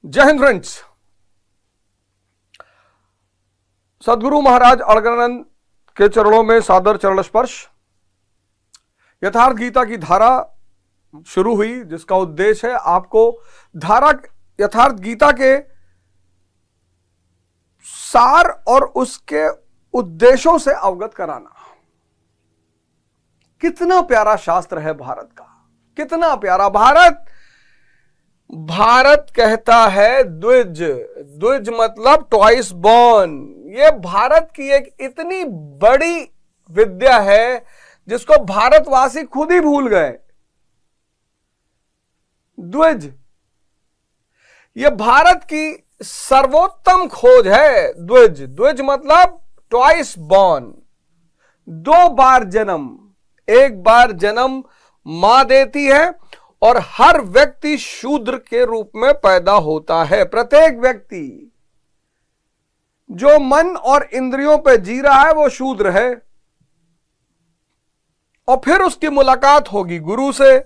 जय हिंद फ्रेंड्स। सदगुरु महाराज अड़गड़ानंद के चरणों में सादर चरण स्पर्श। यथार्थ गीता की धारा शुरू हुई, जिसका उद्देश्य है आपको धारा यथार्थ गीता के सार और उसके उद्देश्यों से अवगत कराना। कितना प्यारा शास्त्र है भारत का, कितना प्यारा। भारत कहता है द्विज, द्विज मतलब ट्वाइस बॉर्न। ये भारत की एक इतनी बड़ी विद्या है जिसको भारतवासी खुद ही भूल गए। द्विज, ये भारत की सर्वोत्तम खोज है। द्विज, द्विज मतलब ट्वाइस बॉर्न, दो बार जन्म। एक बार जन्म मां देती है और हर व्यक्ति शूद्र के रूप में पैदा होता है। प्रत्येक व्यक्ति जो मन और इंद्रियों पर जी रहा है वो शूद्र है। और फिर उसकी मुलाकात होगी गुरु से,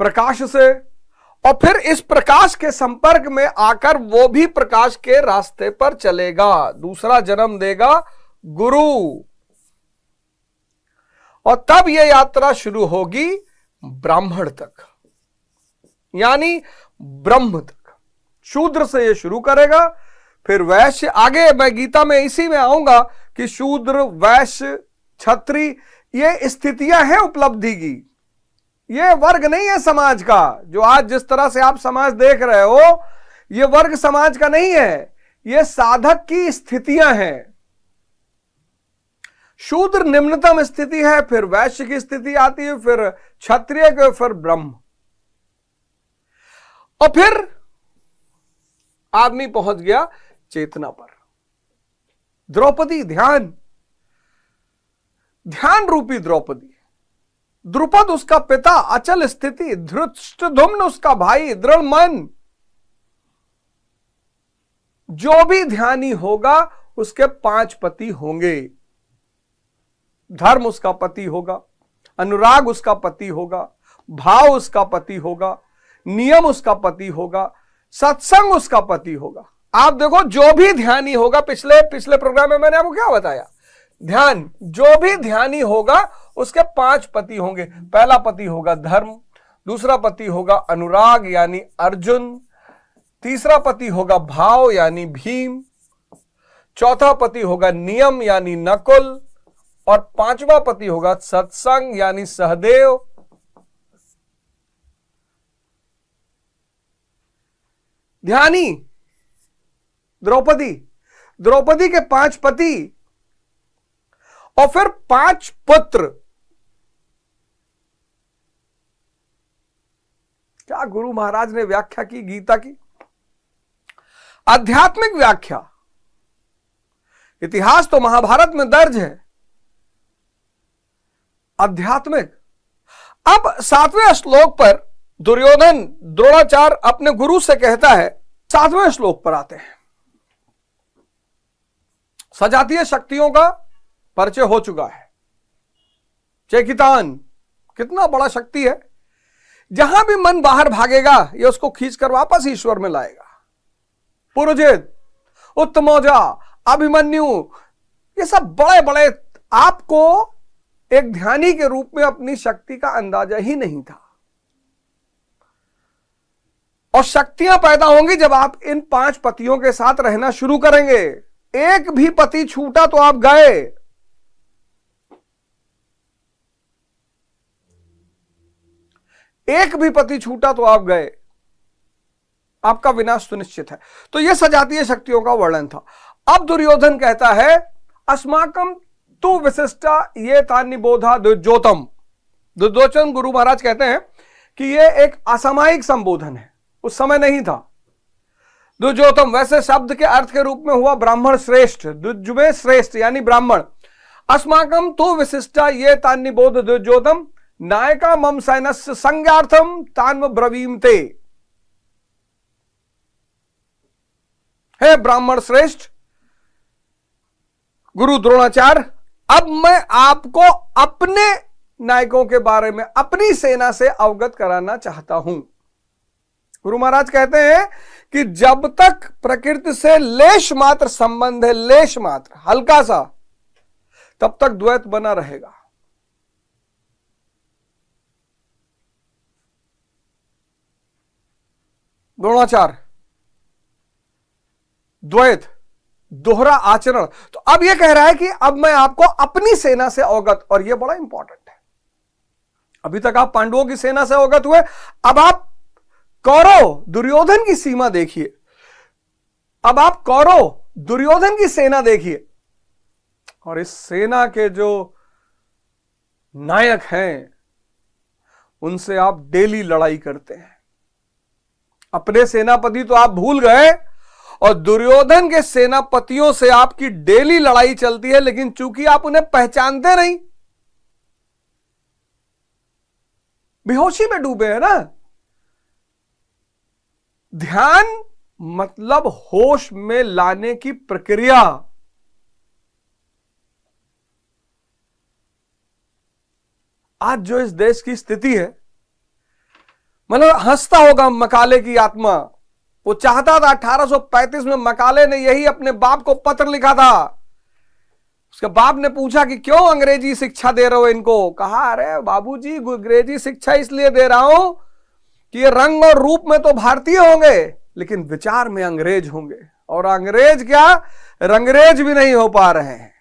प्रकाश से, और फिर इस प्रकाश के संपर्क में आकर वो भी प्रकाश के रास्ते पर चलेगा, दूसरा जन्म देगा गुरु। और तब यह यात्रा शुरू होगी ब्राह्मण तक, यानी ब्रह्म तक। शूद्र से यह शुरू करेगा, फिर वैश्य। आगे मैं गीता में इसी में आऊंगा कि शूद्र, वैश्य, क्षत्रिय, ये स्थितियां हैं उपलब्धि की। ये वर्ग नहीं है समाज का। जो आज जिस तरह से आप समाज देख रहे हो, ये वर्ग समाज का नहीं है, ये साधक की स्थितियां हैं। शूद्र निम्नतम स्थिति है, फिर वैश्य की स्थिति आती है, फिर क्षत्रिय के, फिर ब्रह्म, और फिर आदमी पहुंच गया चेतना पर। द्रौपदी, ध्यान, ध्यान रूपी द्रौपदी। द्रुपद उसका पिता, अचल स्थिति। धृष्टद्युम्न उसका भाई, दृढ़ मन। जो भी ध्यानी होगा उसके 5 पति होंगे। धर्म उसका पति होगा, अनुराग उसका पति होगा, भाव उसका पति होगा, नियम उसका पति होगा, सत्संग उसका पति होगा। आप देखो, जो भी ध्यानी होगा, पिछले प्रोग्राम में मैंने आपको क्या बताया, ध्यान, जो भी ध्यानी होगा उसके 5 पति होंगे। पहला पति होगा धर्म, दूसरा पति होगा अनुराग यानी अर्जुन, तीसरा पति होगा भाव यानी भीम, चौथा पति होगा नियम यानी नकुल, और 5वां पति होगा सत्संग यानी सहदेव। ध्यानी द्रौपदी, द्रौपदी के 5 पति और फिर 5 पुत्र। क्या गुरु महाराज ने व्याख्या की गीता की, आध्यात्मिक व्याख्या। इतिहास तो महाभारत में दर्ज है, आध्यात्मिक। अब 7वें श्लोक पर दुर्योधन द्रोणाचार्य अपने गुरु से कहता है। 7वें श्लोक पर आते हैं। सजातीय शक्तियों का परिचय हो चुका है। चेकितान कितना बड़ा शक्ति है, जहां भी मन बाहर भागेगा ये उसको खींचकर वापस ईश्वर में लाएगा। पुरुजित, उत्तमौजा, अभिमन्यु, ये सब बड़े बड़े, आपको एक ध्यानी के रूप में अपनी शक्ति का अंदाजा ही नहीं था। और शक्तियां पैदा होंगी जब आप इन 5 पतियों के साथ रहना शुरू करेंगे। एक भी पति छूटा तो आप गए। एक भी पति छूटा तो आप गए, आपका विनाश सुनिश्चित है। तो यह सजातीय शक्तियों का वर्णन था। अब दुर्योधन कहता है, अस्माकम तु विशिष्टा ये तान्निबोधा दुर्योतम। दुर्योधन गुरु महाराज कहते हैं कि यह एक असामयिक संबोधन है, उस समय नहीं था। दुर्योतम वैसे शब्द के अर्थ के रूप में हुआ ब्राह्मण श्रेष्ठ, दुर्जुमे श्रेष्ठ यानी ब्राह्मण। अस्माकम तु विशिष्टा ये तान्निबोध दुर्योतम नायका मम सैनस्य संज्ञार्थम तान्व ब्रवीमते। हे ब्राह्मण श्रेष्ठ गुरु द्रोणाचार्य, अब मैं आपको अपने नायकों के बारे में अपनी सेना से अवगत कराना चाहता हूं। गुरु महाराज कहते हैं कि जब तक प्रकृति से लेश मात्र संबंध है, लेश मात्र हल्का सा, तब तक द्वैत बना रहेगा। द्रोणाचार, द्वैत, दोहरा आचरण। तो अब यह कह रहा है कि अब मैं आपको अपनी सेना से अवगत, और यह बड़ा इंपॉर्टेंट है। अभी तक आप पांडवों की सेना से अवगत हुए, अब आप कौरव दुर्योधन की सीमा देखिए, अब आप कौरव दुर्योधन की सेना देखिए, और इस सेना के जो नायक हैं उनसे आप डेली लड़ाई करते हैं। अपने सेनापति तो आप भूल गए, और दुर्योधन के सेनापतियों से आपकी डेली लड़ाई चलती है, लेकिन चूंकि आप उन्हें पहचानते नहीं, बेहोशी में डूबे हैं ना। ध्यान मतलब होश में लाने की प्रक्रिया। आज जो इस देश की स्थिति है, मतलब हंसता होगा मकाले की आत्मा। वो चाहता था 1835 में मकाले ने यही अपने बाप को पत्र लिखा था। उसके बाप ने पूछा कि क्यों अंग्रेजी शिक्षा दे रहे हो इनको? कहा, अरे बाबूजी, अंग्रेजी शिक्षा इसलिए दे रहा हूं कि ये रंग और रूप में तो भारतीय होंगे, लेकिन विचार में अंग्रेज होंगे। और अंग्रेज क्या, रंगरेज भी नहीं हो पा रहे हैं।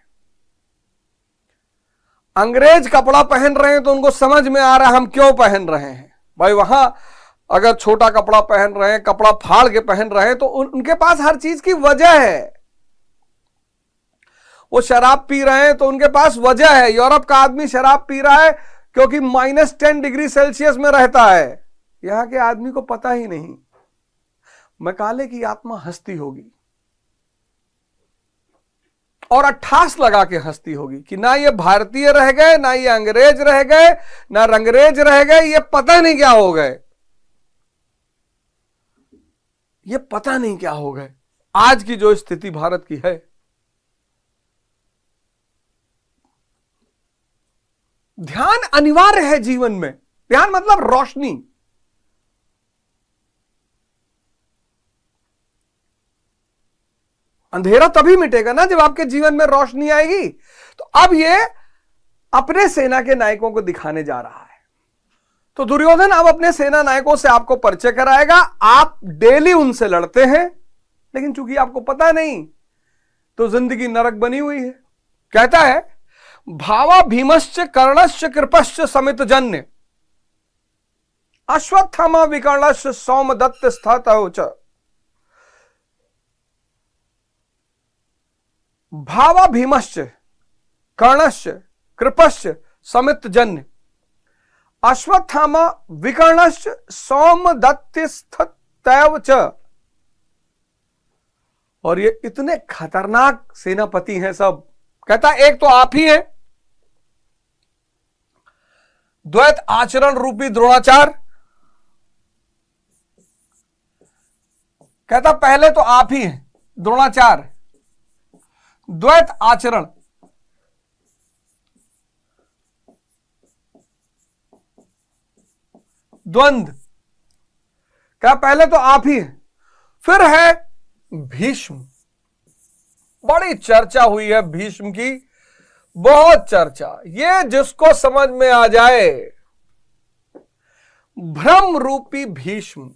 अंग्रेज कपड़ा पहन रहे हैं तो उनको समझ में आ रहा है हम क्यों पहन रहे हैं। भाई वहां अगर छोटा कपड़ा पहन रहे हैं, कपड़ा फाड़ के पहन रहे हैं, तो उनके पास हर चीज की वजह है। वो शराब पी रहे हैं तो उनके पास वजह है। यूरोप का आदमी शराब पी रहा है क्योंकि -10 डिग्री सेल्सियस में रहता है। यहां के आदमी को पता ही नहीं। मकाले की आत्मा हंसती होगी और अट्ठास लगा के हंसती होगी कि ना ये भारतीय रह गए, ना ये अंग्रेज रह गए, ना रंगरेज रह गए, ये पता नहीं क्या हो गए, ये पता नहीं क्या हो गए। आज की जो स्थिति भारत की है, ध्यान अनिवार्य है जीवन में। ध्यान मतलब रोशनी। अंधेरा तभी मिटेगा ना जब आपके जीवन में रोशनी आएगी। तो अब ये अपने सेना के नायकों को दिखाने जा रहा है। तो दुर्योधन अब अपने सेना नायकों से आपको परिचय कराएगा। आप डेली उनसे लड़ते हैं, लेकिन चूंकि आपको पता नहीं तो जिंदगी नरक बनी हुई है। कहता है, भावा भीमश्च कर्णश्च कृपश्च समित जन्य अश्वत्थामा विकर्णश्च सौमदत्त स्थातौ च। भावा भीमश्च कर्णश्च कृपश्च समित जन्य अश्वत्थामा विकर्णश्च सौमदत्तिस्थतैव च। और ये इतने खतरनाक सेनापति हैं सब। कहता एक तो आप ही हैं, द्वैत आचरण रूपी द्रोणाचार। कहता पहले तो आप ही हैं द्रोणाचार, द्वैत आचरण। द्वंद्व, क्या पहले तो आप ही हैं। फिर है भीष्म। बड़ी चर्चा हुई है भीष्म की, बहुत चर्चा। ये जिसको समझ में आ जाए, भ्रम रूपी भीष्म।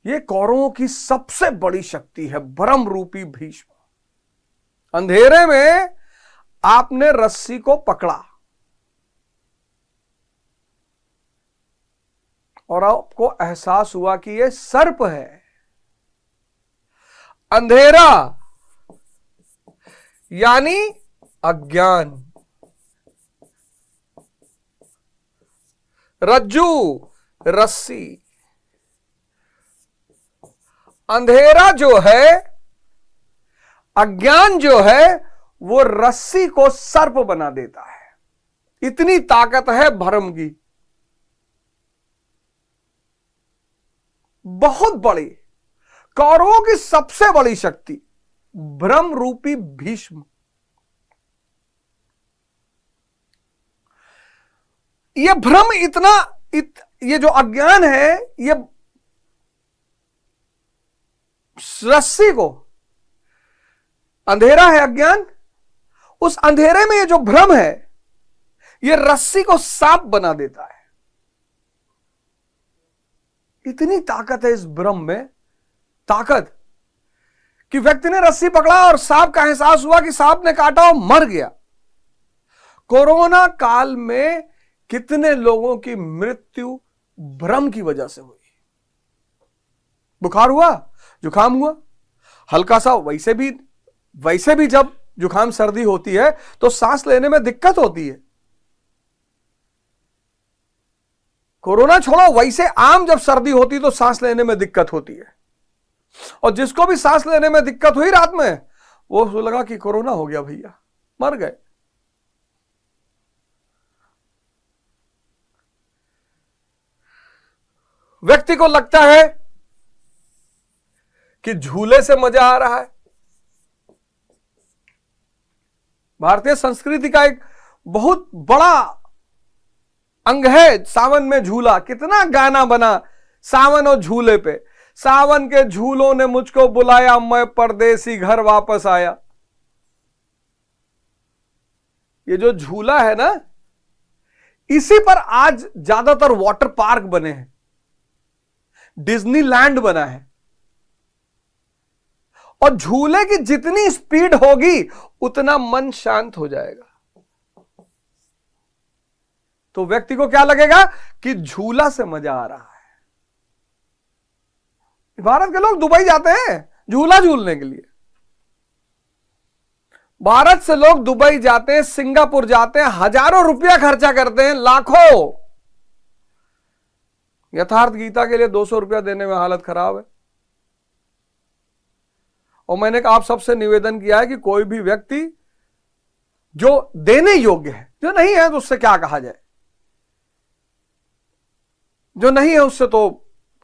ये कौरवों की सबसे बड़ी शक्ति है, भ्रम रूपी भीष्म। अंधेरे में आपने रस्सी को पकड़ा और आपको एहसास हुआ कि यह सर्प है। अंधेरा यानी अज्ञान, रज्जू रस्सी। अंधेरा जो है, अज्ञान जो है, वो रस्सी को सर्प बना देता है। इतनी ताकत है भ्रम की, बहुत बड़ी। कौरवों की सबसे बड़ी शक्ति भ्रम रूपी भीष्म। ये भ्रम ये जो अज्ञान है, ये रस्सी को, अंधेरा है अज्ञान, उस अंधेरे में ये जो भ्रम है, ये रस्सी को सांप बना देता है। इतनी ताकत है इस भ्रम में, ताकत कि व्यक्ति ने रस्सी पकड़ा और सांप का एहसास हुआ कि सांप ने काटा और मर गया। कोरोना काल में कितने लोगों की मृत्यु भ्रम की वजह से हुई। बुखार हुआ, जुकाम हुआ, हल्का सा, वैसे भी जब जुकाम सर्दी होती है तो सांस लेने में दिक्कत होती है। कोरोना छोड़ो, वैसे आम जब सर्दी होती तो सांस लेने में दिक्कत होती है। और जिसको भी सांस लेने में दिक्कत हुई रात में, वो लगा कि कोरोना हो गया भैया, मर गए। व्यक्ति को लगता है कि झूले से मजा आ रहा है। भारतीय संस्कृति का एक बहुत बड़ा अंग है सावन में झूला। कितना गाना बना सावन और झूले पे। सावन के झूलों ने मुझको बुलाया, मैं परदेसी घर वापस आया। ये जो झूला है ना, इसी पर आज ज्यादातर वाटर पार्क बने हैं, डिज्नीलैंड बना है। और झूले की जितनी स्पीड होगी उतना मन शांत हो जाएगा। तो व्यक्ति को क्या लगेगा कि झूला से मजा आ रहा है। भारत के लोग दुबई जाते हैं झूला झूलने के लिए। भारत से लोग दुबई जाते हैं, सिंगापुर जाते हैं, हजारों रुपया खर्चा करते हैं, लाखों। यथार्थ गीता के लिए 200 रुपया देने में हालत खराब है। और मैंने आप सबसे निवेदन किया है कि कोई भी व्यक्ति जो देने योग्य है, जो नहीं है तो उससे क्या कहा जाए, जो नहीं है उससे तो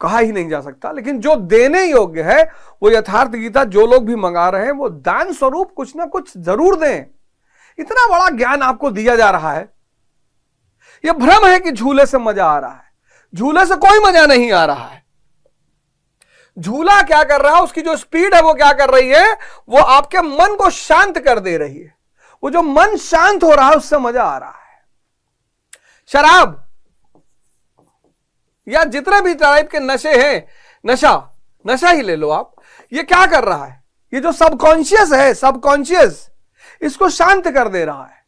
कहा ही नहीं जा सकता, लेकिन जो देने योग्य है वो यथार्थ गीता जो लोग भी मंगा रहे हैं वो दान स्वरूप कुछ ना कुछ जरूर दें। इतना बड़ा ज्ञान आपको दिया जा रहा है। यह भ्रम है कि झूले से मजा आ रहा है। झूले से कोई मजा नहीं आ रहा है। झूला क्या कर रहा है, उसकी जो स्पीड है वो क्या कर रही है, वो आपके मन को शांत कर दे रही है। वो जो मन शांत हो रहा है उससे मजा आ रहा है। शराब या जितने भी टाइप के नशे हैं, नशा ही ले लो आप, ये क्या कर रहा है, ये जो सबकॉन्शियस है, सबकॉन्शियस इसको शांत कर दे रहा है।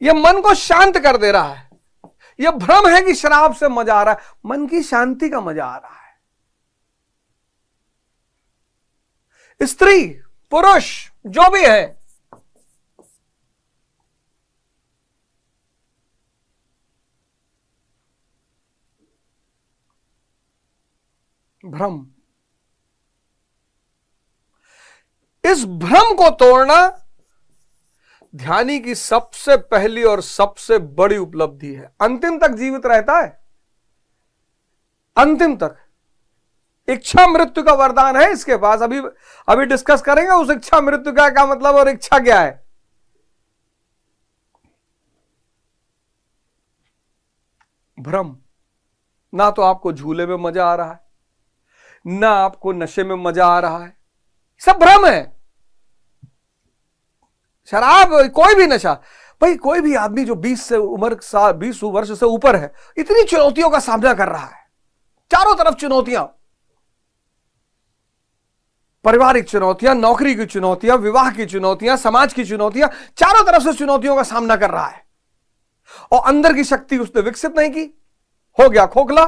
ये मन को शांत कर दे रहा है। यह भ्रम है कि शराब से मजा आ रहा है, मन की शांति का मजा आ रहा है। स्त्री पुरुष जो भी है, भ्रम, इस भ्रम को तोड़ना ध्यानी की सबसे पहली और सबसे बड़ी उपलब्धि है। अंतिम तक जीवित रहता है, अंतिम तक। इच्छा मृत्यु का वरदान है इसके पास। अभी डिस्कस करेंगे उस इच्छा मृत्यु का क्या मतलब और इच्छा क्या है। भ्रम, ना तो आपको झूले में मजा आ रहा है, ना आपको नशे में मजा आ रहा है, सब भ्रम है। शराब, कोई भी नशा, भाई कोई भी आदमी जो 20 वर्ष से ऊपर है, इतनी चुनौतियों का सामना कर रहा है, चारों तरफ चुनौतियां, पारिवारिक चुनौतियां, नौकरी की चुनौतियां, विवाह की चुनौतियां, समाज की चुनौतियां, चारों तरफ से चुनौतियों का सामना कर रहा है। और अंदर की शक्ति उसने विकसित नहीं की, हो गया खोखला।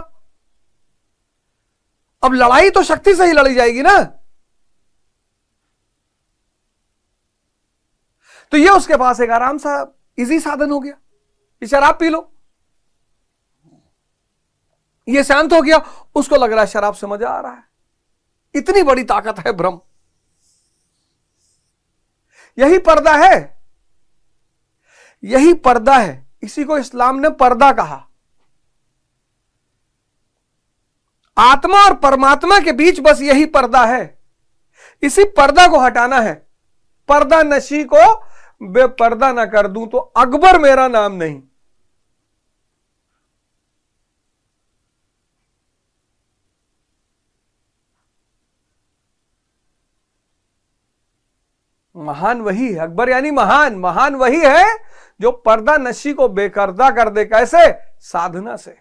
अब लड़ाई तो शक्ति से ही लड़ी जाएगी ना। तो ये उसके पास एक आराम सा इजी साधन हो गया, ये शराब पी लो, ये शांत हो गया, उसको लग रहा है शराब से मजा आ रहा है। इतनी बड़ी ताकत है भ्रम। यही पर्दा है, यही पर्दा है। इसी को इस्लाम ने पर्दा कहा। आत्मा और परमात्मा के बीच बस यही पर्दा है, इसी पर्दा को हटाना है। पर्दा नशी को बेपर्दा ना कर दूं तो अकबर मेरा नाम नहीं। महान वही है, अकबर यानी महान। महान वही है जो पर्दा नशी को बेपर्दा कर दे। कैसे? साधना से।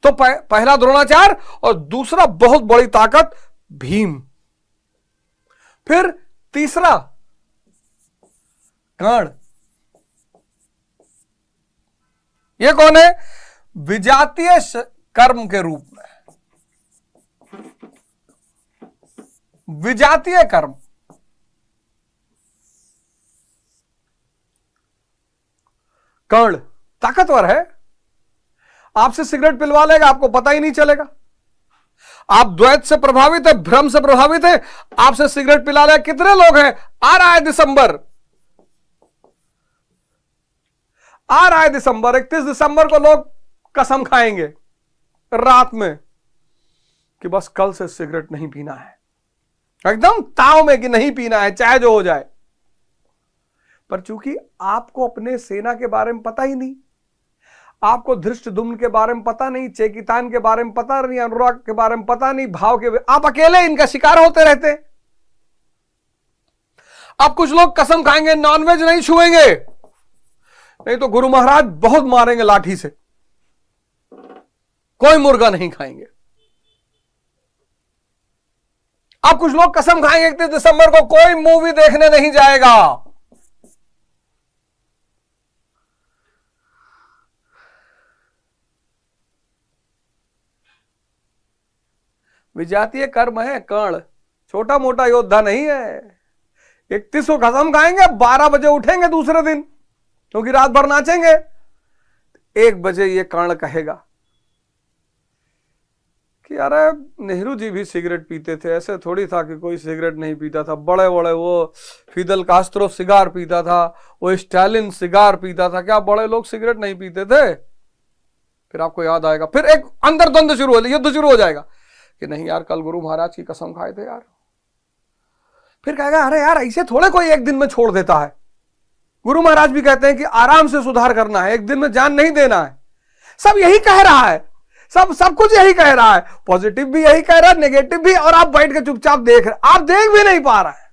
तो पहला द्रोणाचार्य और दूसरा बहुत बड़ी ताकत भीम। फिर तीसरा कर्ण। ये कौन है? विजातीय कर्म के रूप में। विजातीय कर्म। कर्ण ताकतवर है, आपसे सिगरेट पिलवा लेगा, आपको पता ही नहीं चलेगा। आप द्वैत से प्रभावित है, भ्रम से प्रभावित है, आपसे सिगरेट पिला लेगा। कितने लोग हैं? आ रहा है दिसंबर, 31 दिसंबर को लोग कसम खाएंगे रात में कि बस कल से सिगरेट नहीं पीना है, एकदम ताव में कि नहीं पीना है चाहे जो हो जाए। पर चूंकि आपको अपने सेना के बारे में पता ही नहीं, आपको धृष्टद्युम्न के बारे में पता नहीं, चेकितान के बारे में पता नहीं, अनुराग के बारे में पता नहीं, भाव के, आप अकेले इनका शिकार होते रहते। अब कुछ लोग कसम खाएंगे नॉनवेज नहीं छुएंगे, नहीं तो गुरु महाराज बहुत मारेंगे लाठी से, कोई मुर्गा नहीं खाएंगे। अब कुछ लोग कसम खाएंगे 31 दिसंबर को कोई मूवी देखने नहीं जाएगा। विजातीय कर्म है कर्ण, छोटा मोटा योद्धा नहीं है। 31 को कसम खाएंगे, 12 बजे उठेंगे दूसरे दिन, क्योंकि रात भर नाचेंगे। 1 बजे ये कर्ण कहेगा कि अरे नेहरू जी भी सिगरेट पीते थे, ऐसे थोड़ी था कि कोई सिगरेट नहीं पीता था। बड़े बड़े वो फिदल कास्त्रो सिगार पीता था, वो स्टालिन सिगार पीता था, क्या बड़े लोग सिगरेट नहीं पीते थे? फिर आपको याद आएगा, फिर एक अंदर द्वंद्व शुरू हो, युद्ध शुरू हो जाएगा कि नहीं यार कल गुरु महाराज की कसम खाए थे यार। फिर कहेगा अरे यार ऐसे थोड़े कोई एक दिन में छोड़ देता है। गुरु महाराज भी कहते हैं कि आराम से सुधार करना है, एक दिन में जान नहीं देना है। सब यही कह रहा है, सब कुछ यही कह रहा है, पॉजिटिव भी यही कह रहा है, नेगेटिव भी, और आप बैठ के चुपचाप देख रहे, आप देख भी नहीं पा रहे हैं।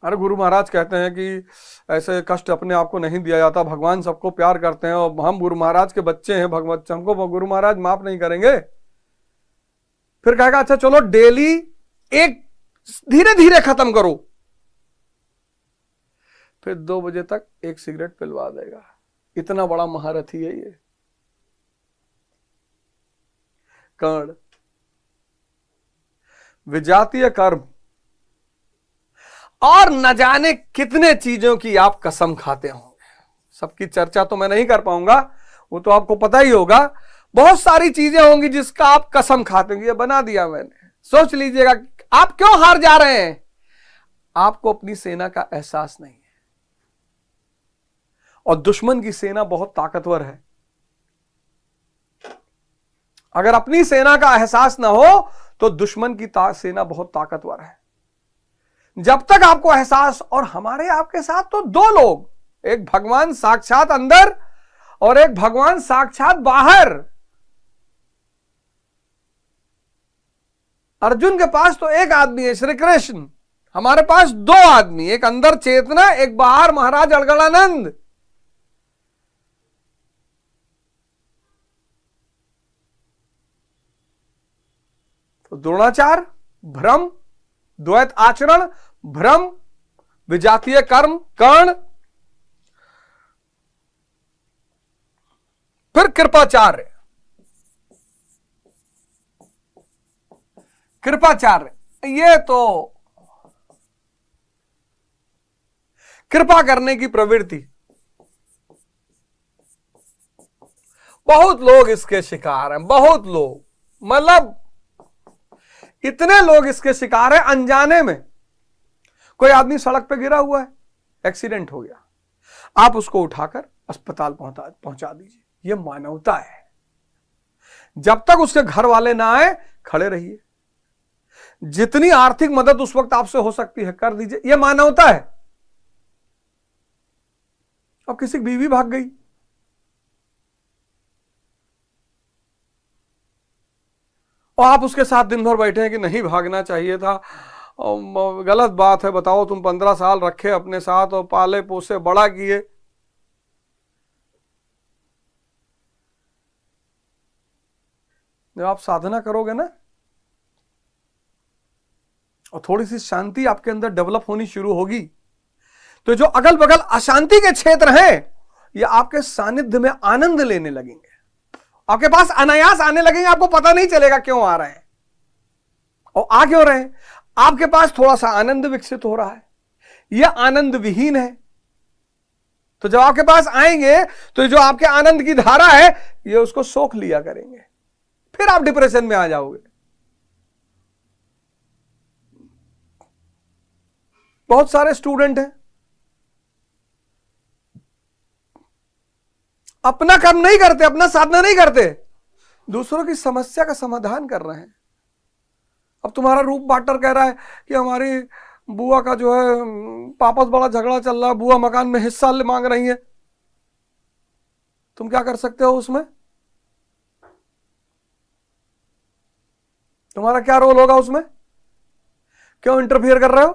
अरे गुरु महाराज कहते हैं कि ऐसे कष्ट अपने आप को नहीं दिया जाता, भगवान सबको प्यार करते हैं और हम गुरु महाराज के बच्चे हैं, भगवान हमको गुरु महाराज माफ नहीं करेंगे। फिर कहेगा अच्छा चलो डेली एक धीरे धीरे खत्म करो, फिर 2 बजे तक एक सिगरेट पिलवा देगा। इतना बड़ा महारथी है ये कर्ण। विजातीय कर्म, और न जाने कितने चीजों की आप कसम खाते होंगे। सबकी चर्चा तो मैं नहीं कर पाऊंगा, वो तो आपको पता ही होगा। बहुत सारी चीजें होंगी जिसका आप कसम खाते होंगे। ये बना दिया मैंने, सोच लीजिएगा आप क्यों हार जा रहे हैं। आपको अपनी सेना का एहसास नहीं है, और दुश्मन की सेना बहुत ताकतवर है। अगर अपनी सेना का एहसास ना हो तो दुश्मन की सेना बहुत ताकतवर है। जब तक आपको एहसास, और हमारे आपके साथ तो 2 लोग, एक भगवान साक्षात अंदर और एक भगवान साक्षात बाहर। अर्जुन के पास तो एक आदमी है श्री कृष्ण, हमारे पास 2 आदमी, एक अंदर चेतना, एक बाहर महाराज अड़गड़ानंद। तो द्रोणाचार्य भ्रम, द्वैत आचरण, भ्रम, विजातीय कर्म कर्ण, फिर कृपाचार्य। कृपाचार्य ये तो कृपा करने की प्रवृत्ति। बहुत लोग इसके शिकार हैं, बहुत लोग, मतलब इतने लोग इसके शिकार हैं अनजाने में। कोई आदमी सड़क पे गिरा हुआ है, एक्सीडेंट हो गया, आप उसको उठाकर अस्पताल पहुंचा दीजिए, ये मानवता है। जब तक उसके घर वाले ना आए, खड़े रहिए। जितनी आर्थिक मदद उस वक्त आपसे हो सकती है कर दीजिए, ये मानवता है। अब किसी की बीवी भाग गई, और आप उसके साथ दिन भर बैठे हैं कि नहीं भागना चाहिए था, और गलत बात है। बताओ, तुम 15 साल रखे अपने साथ और पाले पोसे बड़ा किए, जब आप साधना करोगे ना और थोड़ी सी शांति आपके अंदर डेवलप होनी शुरू होगी, तो जो अगल बगल अशांति के क्षेत्र हैं, ये आपके सानिध्य में आनंद लेने लगेंगे, आपके पास अनायास आने लगेंगे, आपको पता नहीं चलेगा क्यों आ रहे हैं। और आ क्यों रहे हैं? आपके पास थोड़ा सा आनंद विकसित हो रहा है, यह आनंद विहीन है। तो जब आपके पास आएंगे तो जो आपके आनंद की धारा है, ये उसको सोख लिया करेंगे, फिर आप डिप्रेशन में आ जाओगे। बहुत सारे स्टूडेंट हैं, अपना काम नहीं करते, अपना साधना नहीं करते, दूसरों की समस्या का समाधान कर रहे हैं। अब तुम्हारा रूप बाटर कह रहा है कि हमारी बुआ का जो है पापस बड़ा झगड़ा चल रहा है, बुआ मकान में हिस्सा मांग रही है, तुम क्या कर सकते हो उसमें? तुम्हारा क्या रोल होगा उसमें? क्यों इंटरफियर कर रहे हो?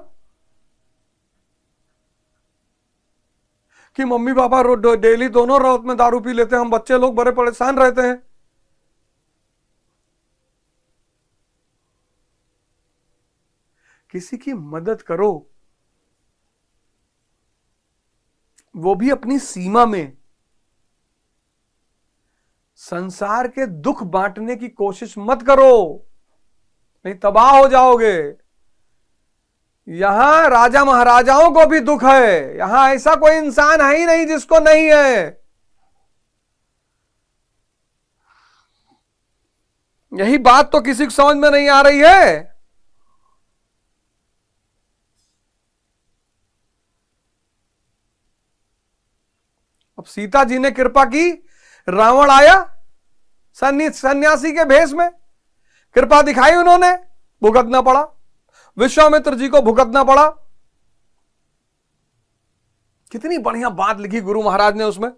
कि मम्मी पापा डेली दोनों रात में दारू पी लेते हैं, हम बच्चे लोग बड़े परेशान रहते हैं। किसी की मदद करो, वो भी अपनी सीमा में। संसार के दुख बांटने की कोशिश मत करो, नहीं तबाह हो जाओगे। यहां राजा महाराजाओं को भी दुख है, यहां ऐसा कोई इंसान है ही नहीं जिसको नहीं है। यही बात तो किसी को समझ में नहीं आ रही है। अब सीता जी ने कृपा की, रावण आया सन्यासी के भेष में, कृपा दिखाई उन्होंने, भुगतना पड़ा, विश्वामित्र जी को भुगतना पड़ा। कितनी बढ़िया बात लिखी गुरु महाराज ने उसमें,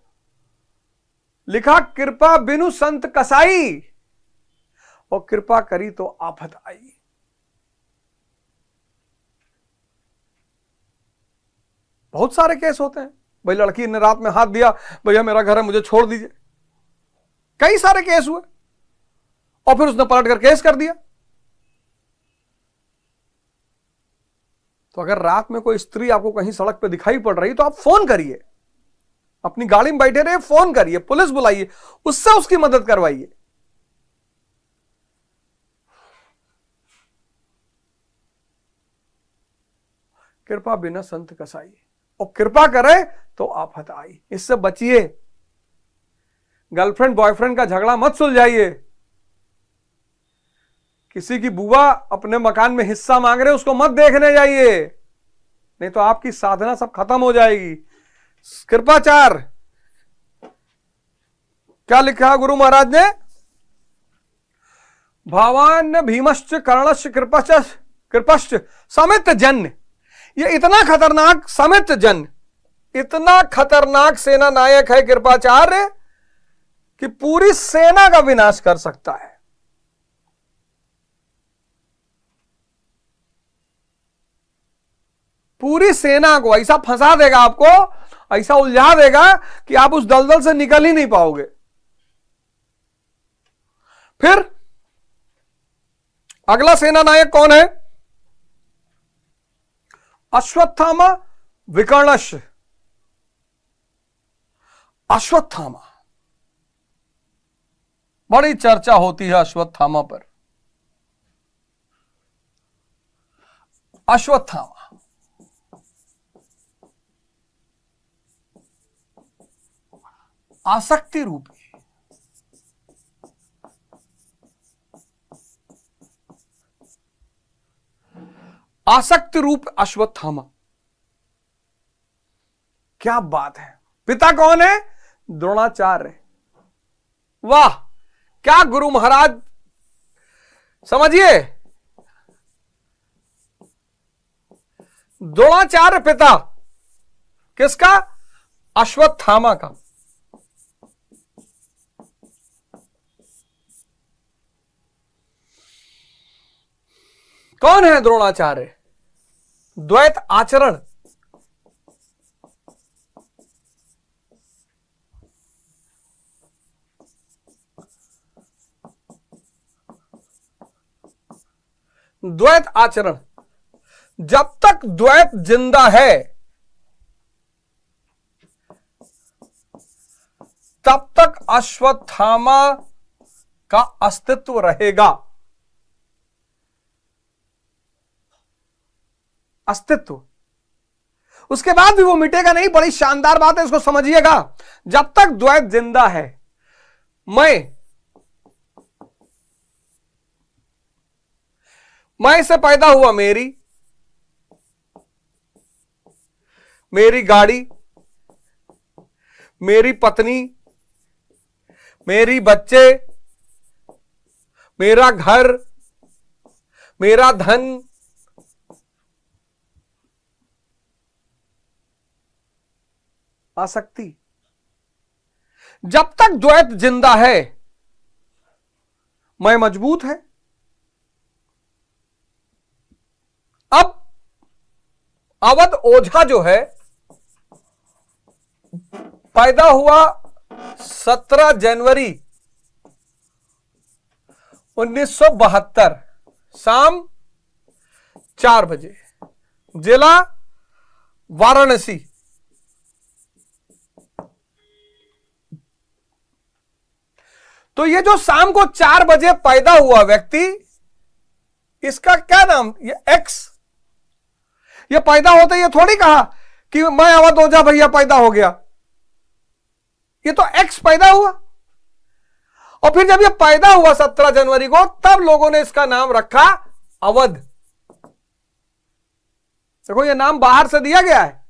लिखा कृपा बिनु संत कसाई, और कृपा करी तो आफत आई। बहुत सारे केस होते हैं, भाई लड़की ने रात में हाथ दिया, भैया मेरा घर है मुझे छोड़ दीजिए, कई सारे केस हुए, और फिर उसने पलट कर केस कर दिया। तो अगर रात में कोई स्त्री आपको कहीं सड़क पे दिखाई पड़ रही तो आप फोन करिए, अपनी गाड़ी में बैठे रहिए, फोन करिए, पुलिस बुलाइए, उससे उसकी मदद करवाइए। कृपा बिना संत कसाई, और कृपा करे तो आफत आई, इससे बचिए। गर्लफ्रेंड बॉयफ्रेंड का झगड़ा मत सुलझाइए। किसी की बुआ अपने मकान में हिस्सा मांग रहे, उसको मत देखने जाइए, नहीं तो आपकी साधना सब खत्म हो जाएगी। कृपाचार क्या लिखा गुरु महाराज ने? भावान भीमश्च कर्णश्च कृपश्च समित जन। ये इतना खतरनाक समित जन, इतना खतरनाक सेना नायक है कृपाचार्य कि पूरी सेना का विनाश कर सकता है। पूरी सेना को ऐसा फंसा देगा, आपको ऐसा उलझा देगा कि आप उस दलदल से निकल ही नहीं पाओगे। फिर अगला सेना नायक कौन है? अश्वत्थामा विकर्णश। अश्वत्थामा, बड़ी चर्चा होती है अश्वत्थामा पर। अश्वत्थामा आसक्ति रूपी, आसक्ति रूप अश्वत्थामा। क्या बात है! पिता कौन है? द्रोणाचार्य। वाह, क्या गुरु महाराज, समझिए। द्रोणाचार्य पिता किसका? अश्वत्थामा का। कौन है द्रोणाचार्य? द्वैत आचरण। द्वैत आचरण, जब तक द्वैत जिंदा है तब तक अश्वत्थामा का अस्तित्व रहेगा। अस्तित्व, उसके बाद भी वो मिटेगा नहीं। बड़ी शानदार बात है, इसको समझिएगा। जब तक द्वैत जिंदा है, मैं से पैदा हुआ मेरी गाड़ी, मेरी पत्नी, मेरी बच्चे, मेरा घर, मेरा धन, आसक्ति। जब तक द्वैत जिंदा है, मैं मजबूत है। अब अवध ओझा जो है, पैदा हुआ 17 जनवरी 1972 शाम 4 बजे, जिला वाराणसी। तो ये जो शाम को 4 बजे पैदा हुआ व्यक्ति, इसका क्या नाम? ये एक्स। ये पैदा होते ये थोड़ी कहा कि मैं अवध ओझा भैया पैदा हो गया। ये तो एक्स पैदा हुआ, और फिर जब ये पैदा हुआ 17 जनवरी को, तब लोगों ने इसका नाम रखा अवध। देखो, ये नाम बाहर से दिया गया है,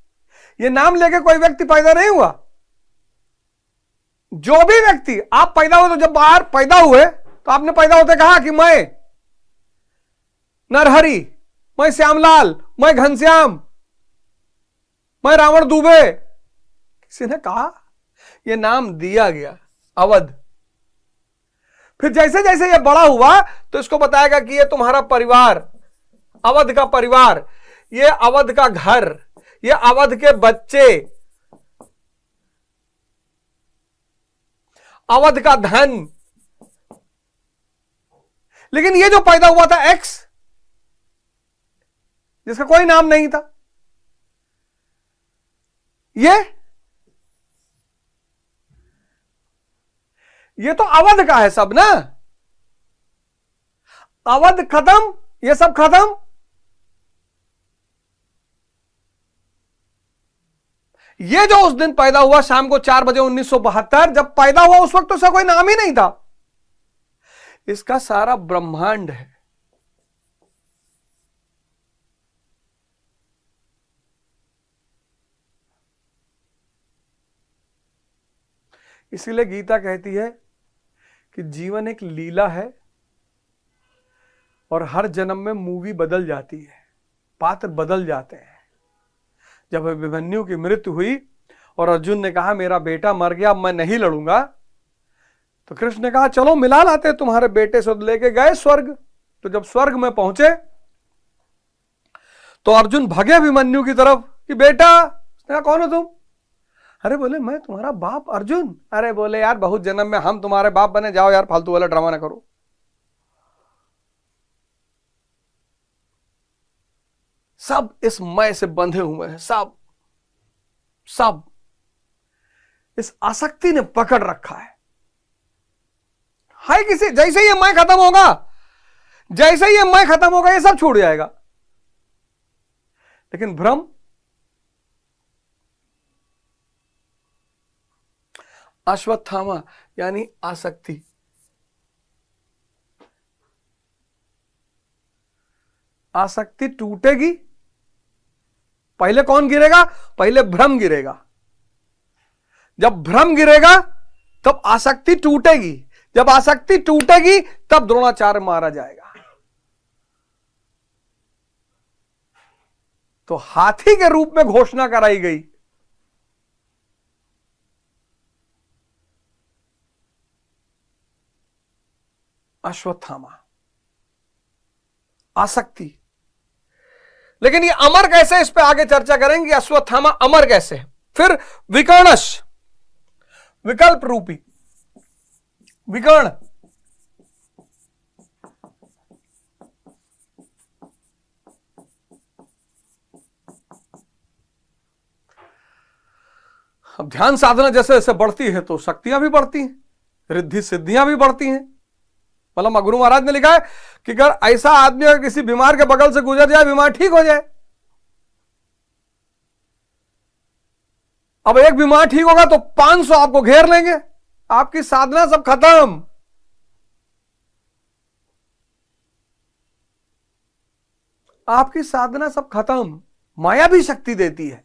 ये नाम लेके कोई व्यक्ति पैदा नहीं हुआ। जो भी व्यक्ति आप पैदा हुए, तो जब बाहर पैदा हुए तो आपने पैदा होते कहा कि मैं नरहरि, मैं श्यामलाल, मैं घनश्याम, मैं रावण दुबे, किसी ने कहा, यह नाम दिया गया अवध। फिर जैसे जैसे यह बड़ा हुआ तो इसको बताएगा कि यह तुम्हारा परिवार, अवध का परिवार, यह अवध का घर, यह अवध के बच्चे, अवध का धन। लेकिन यह जो पैदा हुआ था एक्स, जिसका कोई नाम नहीं था, ये तो अवध का है सब ना। अवध खत्म, ये सब खत्म। ये जो उस दिन पैदा हुआ शाम को 4 बजे 1972, जब पैदा हुआ उस वक्त तो उसका कोई नाम ही नहीं था। इसका सारा ब्रह्मांड है। इसीलिए गीता कहती है कि जीवन एक लीला है और हर जन्म में मूवी बदल जाती है, पात्र बदल जाते हैं। जब अभिमन्यु की मृत्यु हुई और अर्जुन ने कहा मेरा बेटा मर गया, अब मैं नहीं लड़ूंगा, तो कृष्ण ने कहा चलो मिला लाते तुम्हारे बेटे से। लेके गए स्वर्ग। तो जब स्वर्ग में पहुंचे तो अर्जुन भगे अभिमन्यु की तरफ कि बेटा। उसने कहा कौन हो तुम? अरे बोले मैं तुम्हारा बाप अर्जुन। अरे बोले यार बहुत जन्म में हम तुम्हारे बाप बने, जाओ यार फालतू वाला ड्रामा ना करो। सब इस मैं से बंधे हुए हैं, सब इस आसक्ति ने पकड़ रखा है। हाय किसी, जैसे ये मैं खत्म होगा, जैसे ये मैं खत्म होगा, ये सब छूट जाएगा। लेकिन भ्रम, अश्वत्थामा यानी आसक्ति, आसक्ति टूटेगी। पहले कौन गिरेगा? पहले भ्रम गिरेगा। जब भ्रम गिरेगा तब आसक्ति टूटेगी, जब आसक्ति टूटेगी तब द्रोणाचार्य मारा जाएगा। तो हाथी के रूप में घोषणा कराई गई। अश्वत्थामा, आसक्ति। लेकिन ये अमर कैसे, इस पे आगे चर्चा करेंगे। अश्वत्थामा अमर कैसे है। फिर विकर्णश, विकल्प रूपी विकर्ण। अब ध्यान साधना जैसे जैसे बढ़ती है तो शक्तियां भी बढ़ती हैं, रिद्धि सिद्धियां भी बढ़ती हैं। मतलब गुरु महाराज ने लिखा है कि अगर ऐसा आदमी अगर किसी बीमार के बगल से गुजर जाए, बीमार ठीक हो जाए। अब एक बीमार ठीक होगा तो 500 आपको घेर लेंगे, आपकी साधना सब खत्म। आपकी साधना सब खत्म। माया भी शक्ति देती है।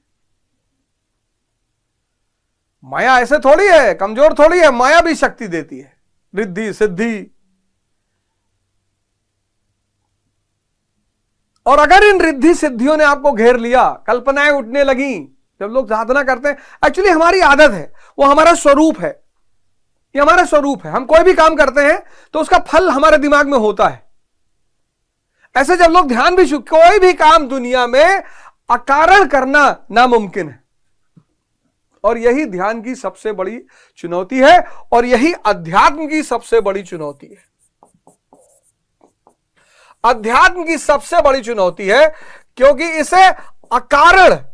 माया ऐसे थोड़ी है, कमजोर थोड़ी है, माया भी शक्ति देती है, रिद्धि सिद्धि। और अगर इन रिद्धि सिद्धियों ने आपको घेर लिया, कल्पनाएं उठने लगी, जब लोग साधना करते हैं, एक्चुअली हमारी आदत है, वो हमारा स्वरूप है, ये हमारा स्वरूप है। हम कोई भी काम करते हैं तो उसका फल हमारे दिमाग में होता है। ऐसे जब लोग ध्यान भी, कोई भी काम दुनिया में अकारण करना नामुमकिन है, और यही ध्यान की सबसे बड़ी चुनौती है, और यही अध्यात्म की सबसे बड़ी चुनौती है। अध्यात्म की सबसे बड़ी चुनौती है, क्योंकि इसे अकारण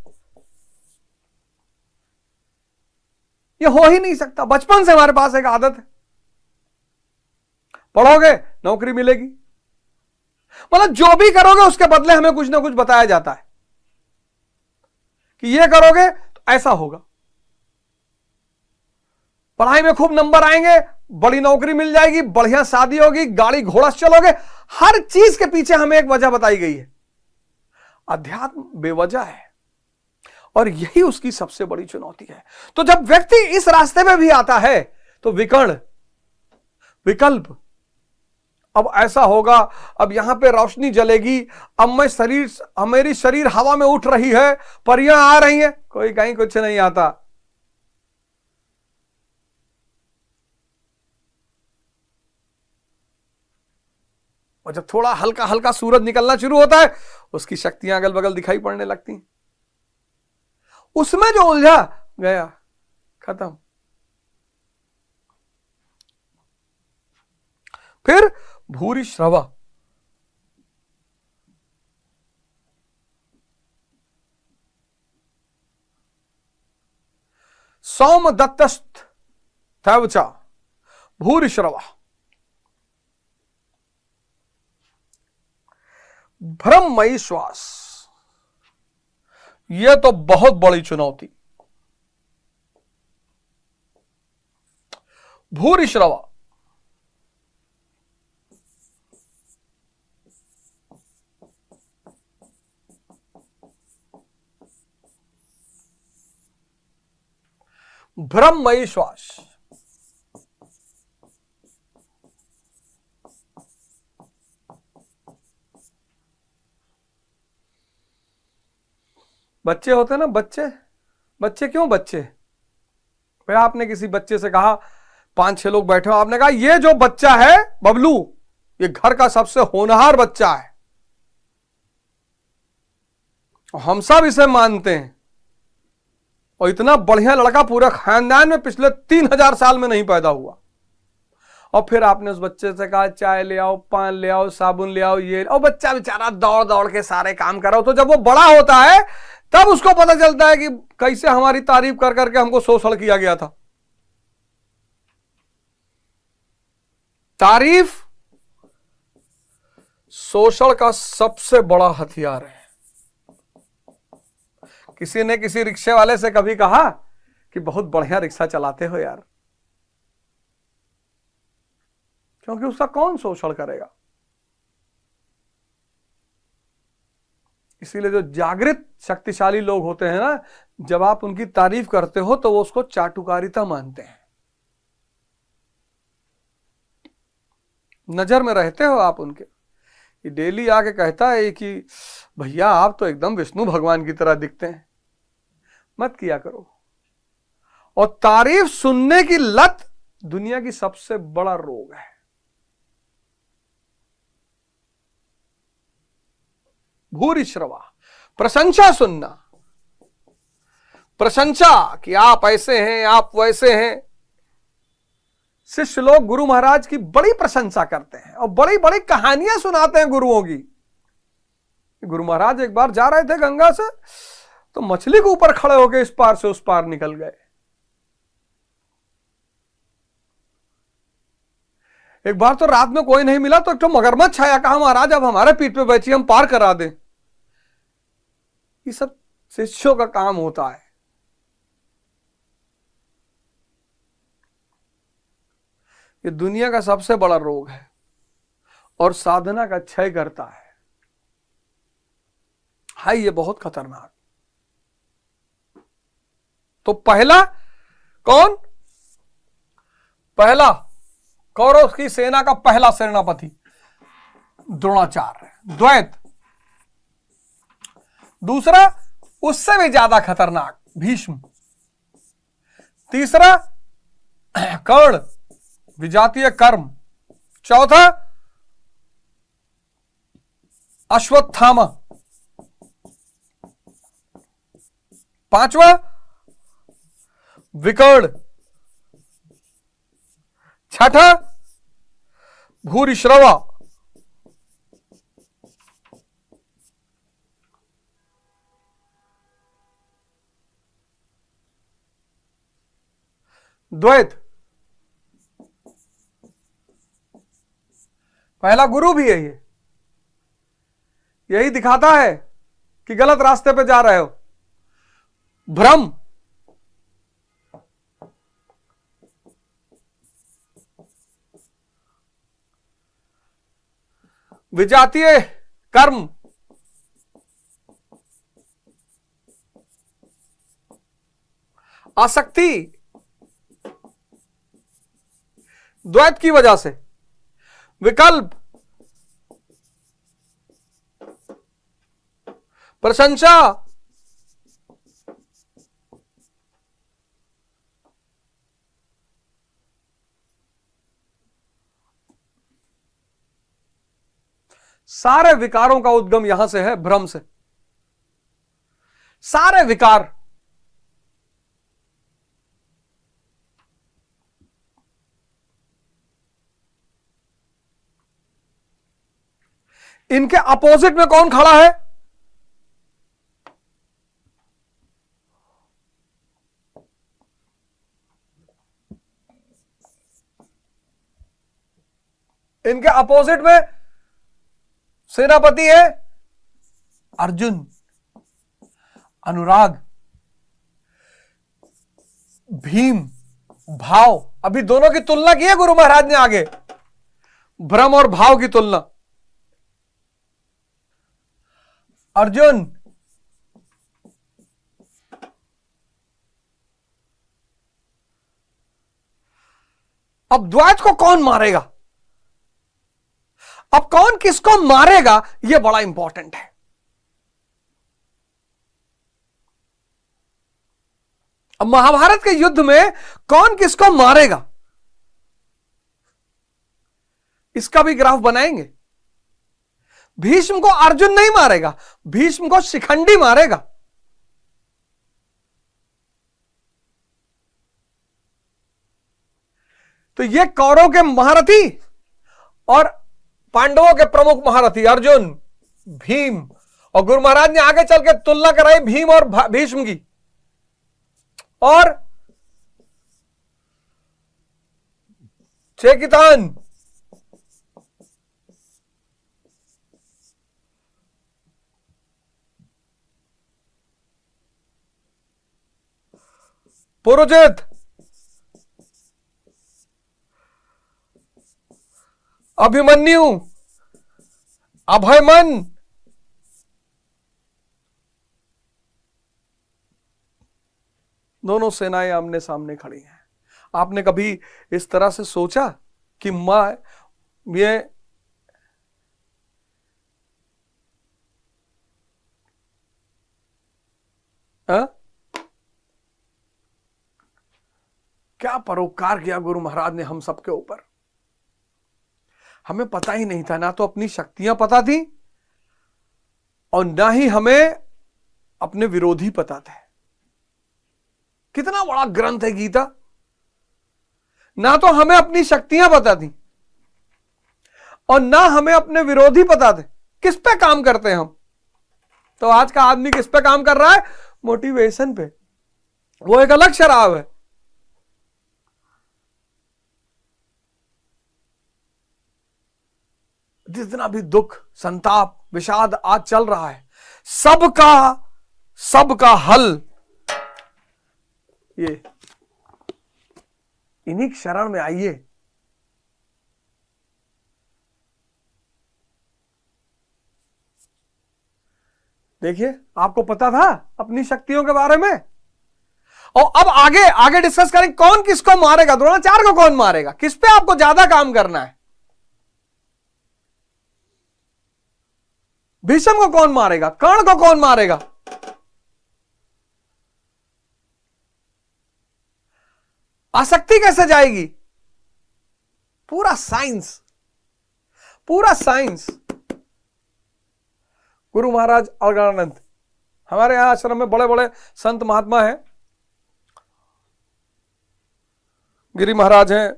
ये हो ही नहीं सकता। बचपन से हमारे पास एक आदत है, पढ़ोगे नौकरी मिलेगी, मतलब जो भी करोगे उसके बदले हमें कुछ ना कुछ बताया जाता है कि ये करोगे तो ऐसा होगा, पढ़ाई में खूब नंबर आएंगे, बड़ी नौकरी मिल जाएगी, बढ़िया शादी होगी, गाड़ी घोड़ा चलोगे। हर चीज के पीछे हमें एक वजह बताई गई है। अध्यात्म बेवजह है, और यही उसकी सबसे बड़ी चुनौती है। तो जब व्यक्ति इस रास्ते में भी आता है तो विकर्ण, विकल्प, अब ऐसा होगा, अब यहां पे रोशनी जलेगी, अब मेरी शरीर हवा में उठ रही है, परियां आ रही हैं, कोई कहीं कुछ नहीं आता। और जब थोड़ा हल्का हल्का सूरज निकलना शुरू होता है, उसकी शक्तियां अगल बगल दिखाई पड़ने लगती हैं। उसमें जो उलझा गया, खत्म। फिर भूरि श्रवा, सौम दत्तस्त थवचा भूरि श्रवा, भ्रममयी श्वास। यह तो बहुत बड़ी चुनौती। भूरि श्रवा, भ्रममयी श्वास। बच्चे होते ना, बच्चे क्यों बच्चे? फिर आपने किसी बच्चे से कहा, 5-6 लोग बैठे हो, आपने कहा ये जो बच्चा है बबलू, ये घर का सबसे होनहार बच्चा है, हम सब इसे मानते हैं, और इतना बढ़िया लड़का पूरे खानदान में पिछले 3000 साल में नहीं पैदा हुआ। और फिर आपने उस बच्चे से कहा चाय ले आओ, पान ले आओ, साबुन ले आओ, ये, और बच्चा बेचारा दौड़ दौड़ के सारे काम कर रहा हो। तो जब वो बड़ा होता है तब उसको पता चलता है कि कैसे हमारी तारीफ कर करके हमको शोषण किया गया था। तारीफ शोषण का सबसे बड़ा हथियार है। किसी ने किसी रिक्शे वाले से कभी कहा कि बहुत बढ़िया रिक्शा चलाते हो यार, क्योंकि उसका कौन शोषण करेगा। इसीलिए जो जागृत शक्तिशाली लोग होते हैं ना, जब आप उनकी तारीफ करते हो तो वो उसको चाटुकारिता मानते हैं। नजर में रहते हो आप उनके। ये डेली आके कहता है कि भैया आप तो एकदम विष्णु भगवान की तरह दिखते हैं। मत किया करो। और तारीफ सुनने की लत दुनिया की सबसे बड़ा रोग है। भूरि श्रवा, प्रशंसा सुनना, प्रशंसा कि आप ऐसे हैं, आप वैसे हैं। शिष्य लोग गुरु महाराज की बड़ी प्रशंसा करते हैं और बड़ी बड़ी कहानियां सुनाते हैं गुरुओं की। गुरु महाराज एक बार जा रहे थे गंगा से, तो मछली के ऊपर खड़े होकर इस पार से उस पार निकल गए। एक बार तो रात में कोई नहीं मिला, तो एक तो मगरमच्छ आया, कहा महाराज अब हमारे पीठ पे बैठिए, हम पार करा दें। ये सब शिष्यों का काम होता है। ये दुनिया का सबसे बड़ा रोग है और साधना का क्षय करता है। ये बहुत खतरनाक। तो पहला कौन? पहला कौरव की सेना का पहला सेनापति द्रोणाचार्य, द्वैत। दूसरा उससे भी ज्यादा खतरनाक भीष्म। तीसरा कर्ण, विजातीय कर्म। चौथा अश्वत्थामा। पांचवा विकर्ण। छठा भूरिश्रवा। द्वैत। पहला गुरु भी है ये, यही दिखाता है कि गलत रास्ते पे जा रहे हो। भ्रम, विजातीय कर्म, आसक्ति द्वैत की वजह से, विकल्प, प्रशंसा, सारे विकारों का उद्गम यहां से है, भ्रम से। सारे विकार। इनके अपोजिट में कौन खड़ा है? इनके अपोजिट में सेनापति है अर्जुन, अनुराग, भीम, भाव। अभी दोनों की तुलना की है गुरु महाराज ने आगे, भ्रम और भाव की तुलना। अर्जुन अब द्वैत को कौन मारेगा? अब कौन किसको मारेगा, यह बड़ा इंपॉर्टेंट है। अब महाभारत के युद्ध में कौन किसको मारेगा, इसका भी ग्राफ बनाएंगे। भीष्म को अर्जुन नहीं मारेगा, भीष्म को शिखंडी मारेगा। तो ये कौरव के महारथी और पांडवों के प्रमुख महारथी अर्जुन, भीम, और गुरु महाराज ने आगे चल के तुलना कराई भीम और भीष्म की। और चेकितान, पुरुजित, अभिमन्यु, अभयमन, दोनों सेनाएं आमने सामने खड़ी हैं। आपने कभी इस तरह से सोचा कि ये क्या परोपकार किया गुरु महाराज ने हम सबके ऊपर। हमें पता ही नहीं था, ना तो अपनी शक्तियां पता थी और ना ही हमें अपने विरोधी पता थे। कितना बड़ा ग्रंथ है गीता। ना तो हमें अपनी शक्तियां पता थी और ना हमें अपने विरोधी पता थे। किस पे काम करते हैं हम? तो आज का आदमी किस पे काम कर रहा है? मोटिवेशन पे। वो एक अलग शराब है। जितना भी दुख, संताप, विषाद आज चल रहा है, सबका हल ये इन्हीं शरण में आइए। देखिए, आपको पता था अपनी शक्तियों के बारे में। और अब आगे आगे डिस्कस करें कौन किसको मारेगा, द्रोणाचार्य को कौन मारेगा, किस पे आपको ज्यादा काम करना है। भीष्म को कौन मारेगा, कर्ण को कौन मारेगा। आसक्ति कैसे जाएगी। पूरा साइंस, पूरा साइंस। गुरु महाराज अलगानंद, हमारे यहां आश्रम में बड़े बड़े संत महात्मा हैं। गिरी महाराज हैं।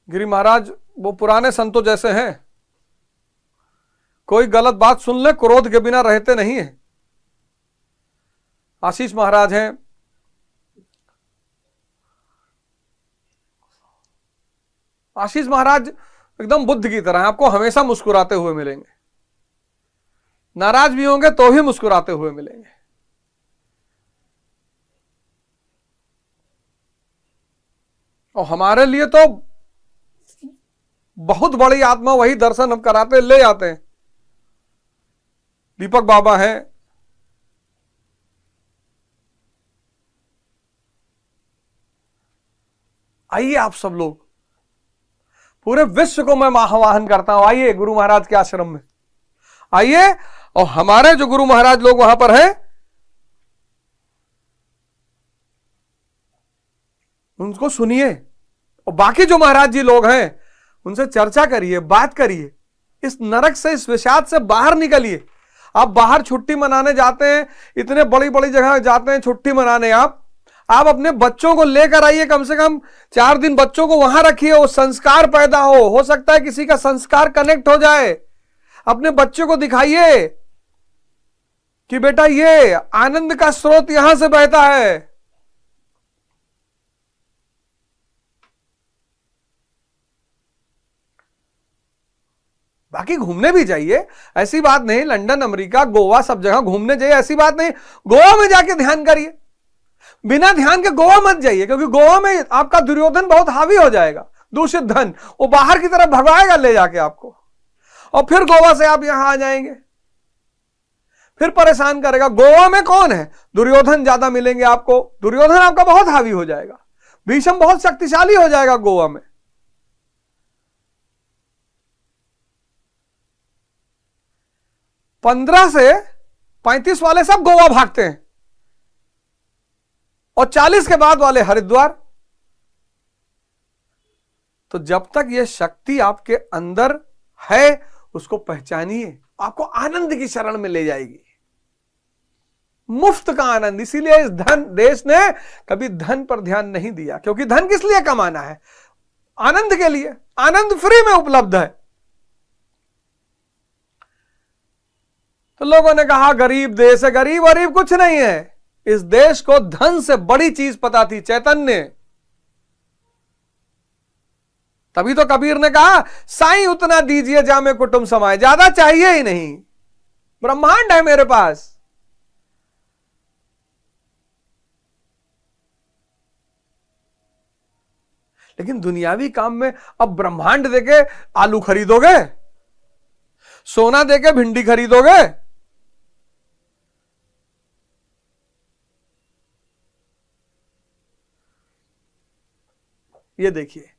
गिरी महाराज वो पुराने संतों जैसे हैं। कोई गलत बात सुन ले क्रोध के बिना रहते नहीं है। आशीष महाराज हैं। आशीष महाराज एकदम बुद्ध की तरह हैं, आपको हमेशा मुस्कुराते हुए मिलेंगे। नाराज भी होंगे तो भी मुस्कुराते हुए मिलेंगे। और हमारे लिए तो बहुत बड़ी आत्मा वही दर्शन हम कराते ले जाते हैं। दीपक बाबा हैं। आइए आप सब लोग, पूरे विश्व को मैं आह्वान करता हूं, आइए गुरु महाराज के आश्रम में आइए। और हमारे जो गुरु महाराज लोग वहां पर हैं, उनको सुनिए। और बाकी जो महाराज जी लोग हैं उनसे चर्चा करिए, बात करिए। इस नरक से, इस विषाद से बाहर निकलिए। आप बाहर छुट्टी मनाने जाते हैं, इतने बड़ी बड़ी जगह जाते हैं छुट्टी मनाने। आप अपने बच्चों को लेकर आइए, कम से कम 4 दिन बच्चों को वहां रखिए। वो संस्कार पैदा हो सकता है किसी का संस्कार कनेक्ट हो जाए। अपने बच्चों को दिखाइए कि बेटा ये आनंद का स्रोत यहां से बहता है। बाकी घूमने भी जाइए, ऐसी बात नहीं। लंदन, अमेरिका, गोवा सब जगह घूमने जाइए, ऐसी बात नहीं। गोवा में जाके ध्यान करिए। बिना ध्यान के गोवा मत जाइए, क्योंकि गोवा में आपका दुर्योधन बहुत हावी हो जाएगा। दूषित धन वो बाहर की तरफ भगाएगा ले जाके आपको, और फिर गोवा से आप यहां आ जाएंगे, फिर परेशान करेगा। गोवा में कौन है? दुर्योधन ज्यादा मिलेंगे आपको। दुर्योधन आपका बहुत हावी हो जाएगा। भीष्म बहुत शक्तिशाली हो जाएगा गोवा में। पंद्रह से 35 वाले सब गोवा भागते हैं और 40 के बाद वाले हरिद्वार। तो जब तक यह शक्ति आपके अंदर है उसको पहचानिए, आपको आनंद की शरण में ले जाएगी, मुफ्त का आनंद। इसीलिए इस देश ने कभी धन पर ध्यान नहीं दिया, क्योंकि धन किस लिए कमाना है? आनंद के लिए। आनंद फ्री में उपलब्ध है। तो लोगों ने कहा गरीब देश है। गरीब वरीब कुछ नहीं है। इस देश को धन से बड़ी चीज पता थी, चैतन्य। तभी तो कबीर ने कहा साईं उतना दीजिए जामे कुटुंब समाए, ज्यादा चाहिए ही नहीं, ब्रह्मांड है मेरे पास। लेकिन दुनियावी काम में अब ब्रह्मांड देके आलू खरीदोगे, सोना देके भिंडी खरीदोगे। ये देखिए,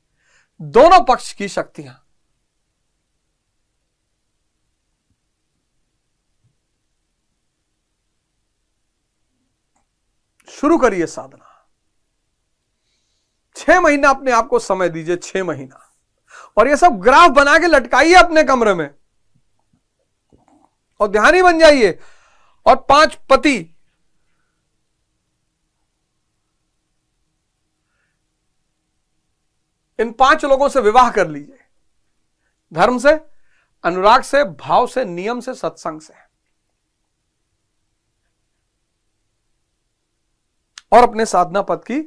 दोनों पक्ष की शक्तियां। शुरू करिए साधना। 6 महीना अपने आप को समय दीजिए, 6 महीना, और ये सब ग्राफ बना के लटकाइए अपने कमरे में और ध्यानी बन जाइए। और 5 पति, इन 5 लोगों से विवाह कर लीजिए, धर्म से, अनुराग से, भाव से, नियम से, सत्संग से, और अपने साधना पथ की